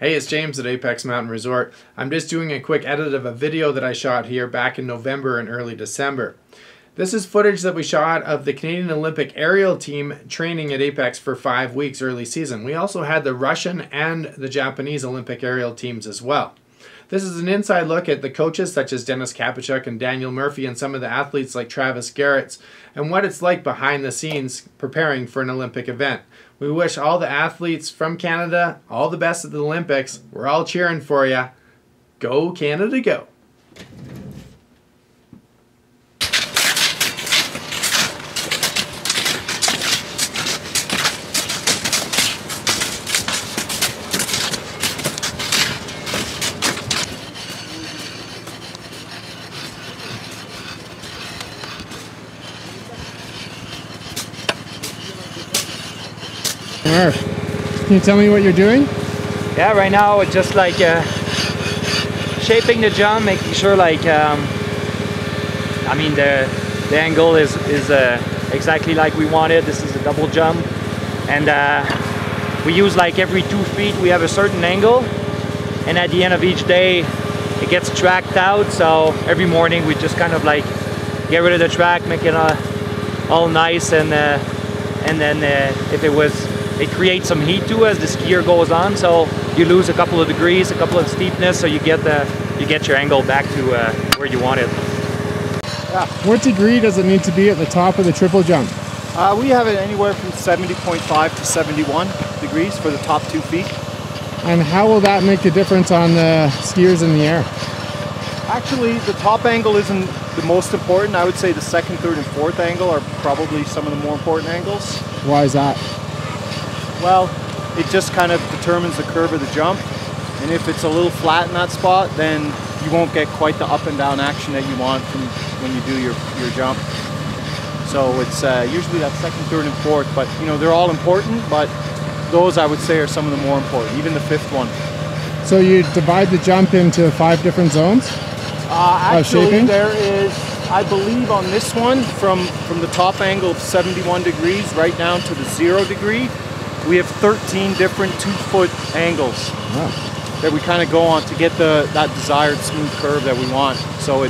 Hey, it's James at Apex Mountain Resort. I'm just doing a quick edit of a video that I shot here back in November and early December. This is footage that we shot of the Canadian Olympic aerial team training at Apex for 5 weeks early season. We also had the Russian and the Japanese Olympic aerial teams as well. This is an inside look at the coaches such as Dennis Kapachuk and Daniel Murphy and some of the athletes like Travis Garrett's and what it's like behind the scenes preparing for an Olympic event. We wish all the athletes from Canada all the best at the Olympics. We're all cheering for you. Go Canada, go! Murph, can you tell me what you're doing? Yeah, right now it's just like shaping the jump, making sure like the angle is exactly like we wanted. This is a double jump, and we use like every 2 feet we have a certain angle, and at the end of each day it gets tracked out. So every morning we just kind of like get rid of the track, make it all nice, and then if it creates some heat too as the skier goes on, so you lose a couple of degrees, a couple of steepness, so you get your angle back to where you want it. Yeah. What degree does it need to be at the top of the triple jump? We have it anywhere from 70.5 to 71 degrees for the top 2 feet. And how will that make a difference on the skiers in the air? Actually, the top angle isn't the most important. I would say the second, third, and fourth angle are probably some of the more important angles. Why is that? Well, it just kind of determines the curve of the jump, and if it's a little flat in that spot, then you won't get quite the up and down action that you want from when you do your jump. So it's usually that second, third, and fourth, but you know, they're all important, but those I would say are some of the more important, even the fifth one. So you divide the jump into 5 different zones? Actually, there is, I believe on this one, from the top angle of 71 degrees right down to the 0 degree, we have 13 different 2-foot angles that we kind of go on to get that desired smooth curve that we want. So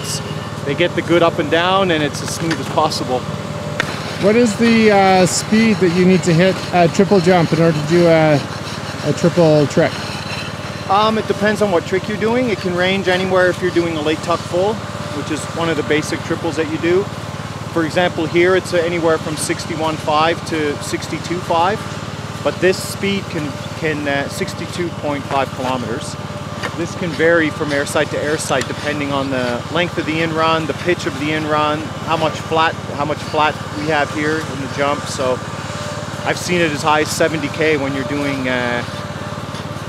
they get the good up and down, and it's as smooth as possible. What is the speed that you need to hit a triple jump in order to do a triple trick? It depends on what trick you're doing. It can range anywhere if you're doing a late tuck full, which is one of the basic triples that you do. For example, here it's anywhere from 61.5 to 62.5. But this speed can 62.5 kilometers. This can vary from airside to airside depending on the length of the in-run, the pitch of the in-run, how much flat we have here in the jump. So I've seen it as high as 70K when you're doing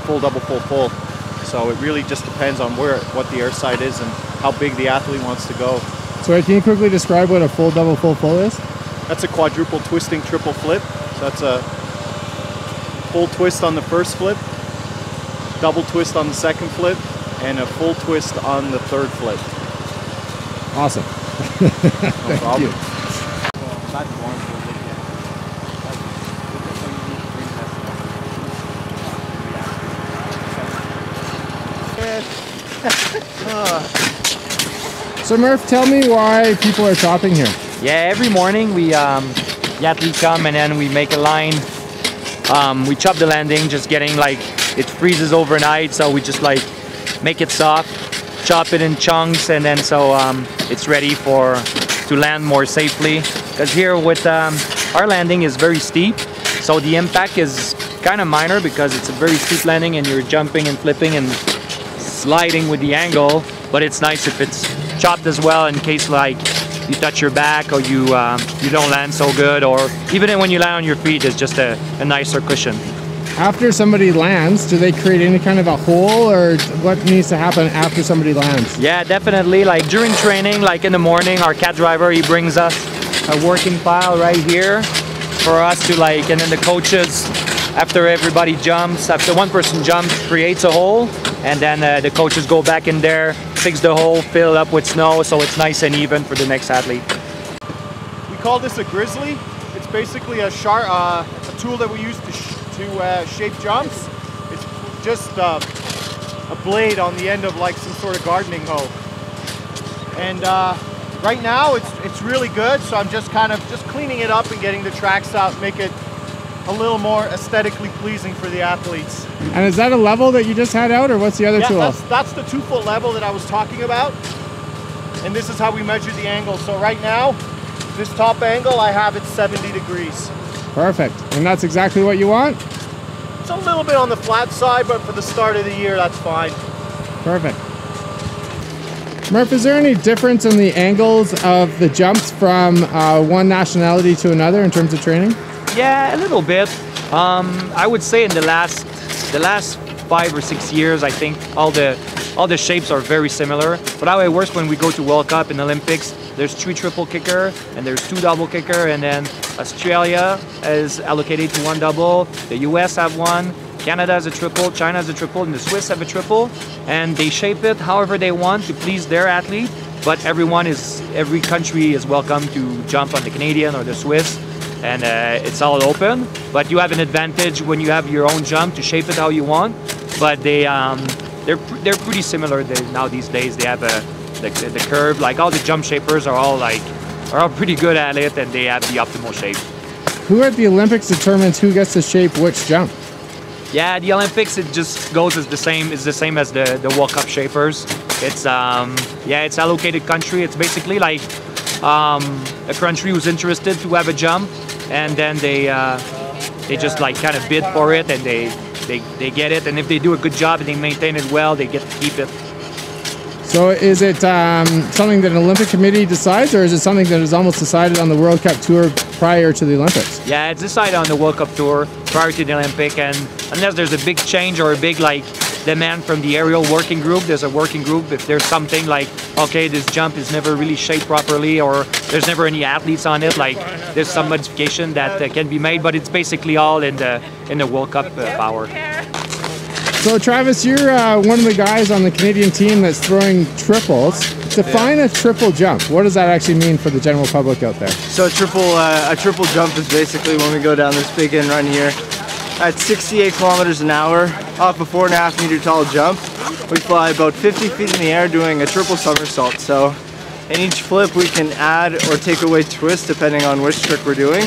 full, double, full. So it really just depends on what the airside is and how big the athlete wants to go. So can you quickly describe what a full, double, full is? That's a quadruple twisting triple flip. So that's a full twist on the first flip, double twist on the second flip, and a full twist on the third flip. Awesome. No problem. So Murph, tell me why people are shopping here. Yeah, every morning the athletes come and then we make a line. We chop the landing, just getting like, it freezes overnight, so we just like make it soft, chop it in chunks, and then so it's ready to land more safely. Because here with our landing is very steep, so the impact is kind of minor because it's a very steep landing and you're jumping and flipping and sliding with the angle, but it's nice if it's chopped as well in case like you touch your back or you don't land so good, or even when you land on your feet, it's just a nicer cushion. After somebody lands, do they create any kind of a hole, or what needs to happen after somebody lands? Yeah, definitely. Like during training, like in the morning, our cat driver, he brings us a working pile right here for us to like, and then the coaches, after everybody jumps, after one person jumps, creates a hole, and then the coaches go back in there, fix the hole, fill it up with snow so it's nice and even for the next athlete. We call this a grizzly. It's basically a tool that we use to shape jumps. It's just a blade on the end of like some sort of gardening hoe. And right now it's really good, so I'm just kind of cleaning it up and getting the tracks out, make it a little more aesthetically pleasing for the athletes. And is that a level that you just had out, or what's the other tool? That's the 2-foot level that I was talking about. And this is how we measure the angle. So right now, this top angle, I have it 70 degrees. Perfect. And that's exactly what you want? It's a little bit on the flat side, but for the start of the year, that's fine. Perfect. Murph, is there any difference in the angles of the jumps from one nationality to another in terms of training? Yeah, a little bit. I would say in the last 5 or 6 years, I think all the shapes are very similar. But how it works when we go to World Cup and Olympics, there's 3 triple kicker and there's 2 double kicker, and then Australia is allocated to 1 double. The US have 1. Canada has a triple, China has a triple, and the Swiss have a triple. And they shape it however they want to please their athlete. But every country is welcome to jump on the Canadian or the Swiss. And it's all open, but you have an advantage when you have your own jump to shape it how you want. But they're pretty similar now these days. They have the curve, like all the jump shapers are all pretty good at it, and they have the optimal shape. Who at the Olympics determines who gets to shape which jump? Yeah, the Olympics, it just goes as the same as the World Cup shapers. It's it's allocated country. It's basically like a country who's interested to have a jump, and then they just like kind of bid for it, and they get it, and if they do a good job and they maintain it well, they get to keep it. So is it something that an Olympic committee decides, or is it something that is almost decided on the World Cup tour prior to the Olympics? Yeah, it's decided on the World Cup tour prior to the Olympic, and unless there's a big change or a big demand from the aerial working group, there's a working group. If there's something like, okay, this jump is never really shaped properly, or there's never any athletes on it, like there's some modification that can be made, but it's basically all in the World Cup power. So Travis, you're one of the guys on the Canadian team that's throwing triples. Define a triple jump. What does that actually mean for the general public out there? So a triple jump is basically when we go down this big in run here at 68 kilometers an hour off a 4.5 meter tall jump. We fly about 50 feet in the air doing a triple somersault. So in each flip we can add or take away twist depending on which trick we're doing.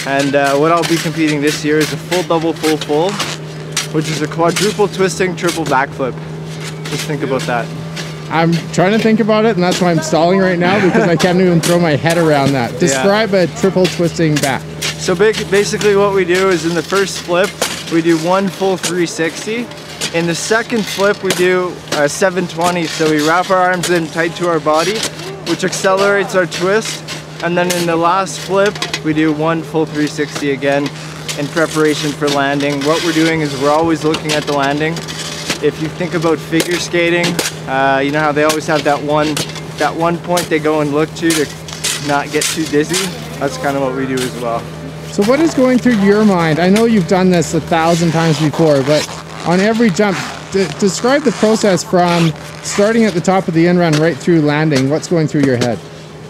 And what I'll be competing this year is a full double full full, which is a quadruple twisting triple backflip. Just think about that. I'm trying to think about it, and that's why I'm stalling right now, because I can't even throw my head around that. Describe a triple twisting back. So basically what we do is in the first flip, we do 1 full 360. In the second flip, we do a 720. So we wrap our arms in tight to our body, which accelerates our twist. And then in the last flip, we do 1 full 360 again in preparation for landing. What we're doing is we're always looking at the landing. If you think about figure skating, you know how they always have that one point they go and look to not get too dizzy? That's kind of what we do as well. So what is going through your mind? I know you've done this 1,000 times before, but on every jump, describe the process from starting at the top of the in-run right through landing. What's going through your head?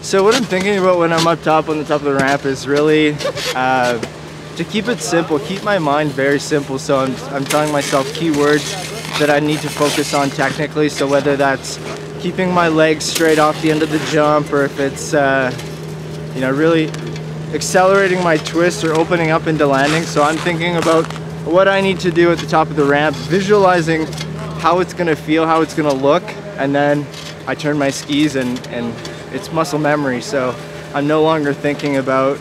So what I'm thinking about when I'm up top on the top of the ramp is really to keep it simple, keep my mind very simple. So I'm telling myself keywords that I need to focus on technically. So whether that's keeping my legs straight off the end of the jump, or if it's you know, really accelerating my twist or opening up into landing. So I'm thinking about what I need to do at the top of the ramp, visualizing how it's gonna feel, how it's gonna look, and then I turn my skis and it's muscle memory. So I'm no longer thinking about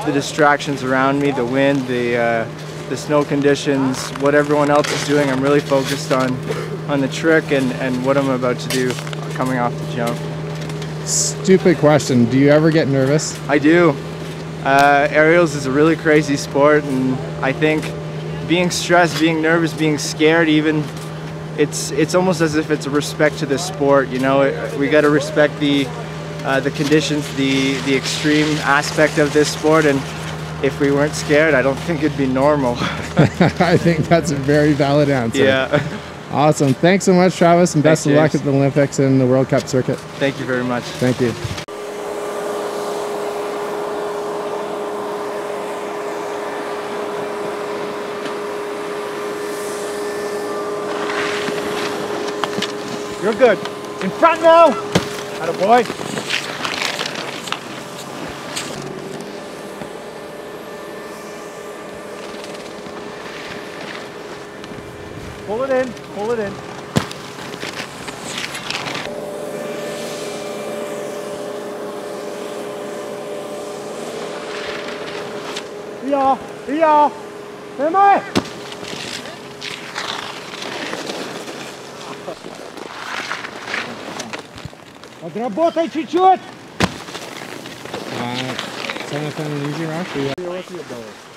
the distractions around me, the wind, the snow conditions, what everyone else is doing. I'm really focused on the trick and what I'm about to do coming off the jump. Stupid question. Do you ever get nervous? I do. Aerials is a really crazy sport, and I think being stressed, being nervous, being scared even, it's almost as if it's a respect to the sport. You know, we got to respect the conditions, the extreme aspect of this sport, and if we weren't scared, I don't think it'd be normal. I think that's a very valid answer. Yeah. Awesome. Thanks so much, Travis, and best of luck James. at the Olympics and the World Cup circuit. Thank you very much. Thank you. You're good. In front now. Attaboy. Pull it in. Pull it in. Ja, ja. Vem är? Подработай чуть-чуть. Trying to find an easy rock.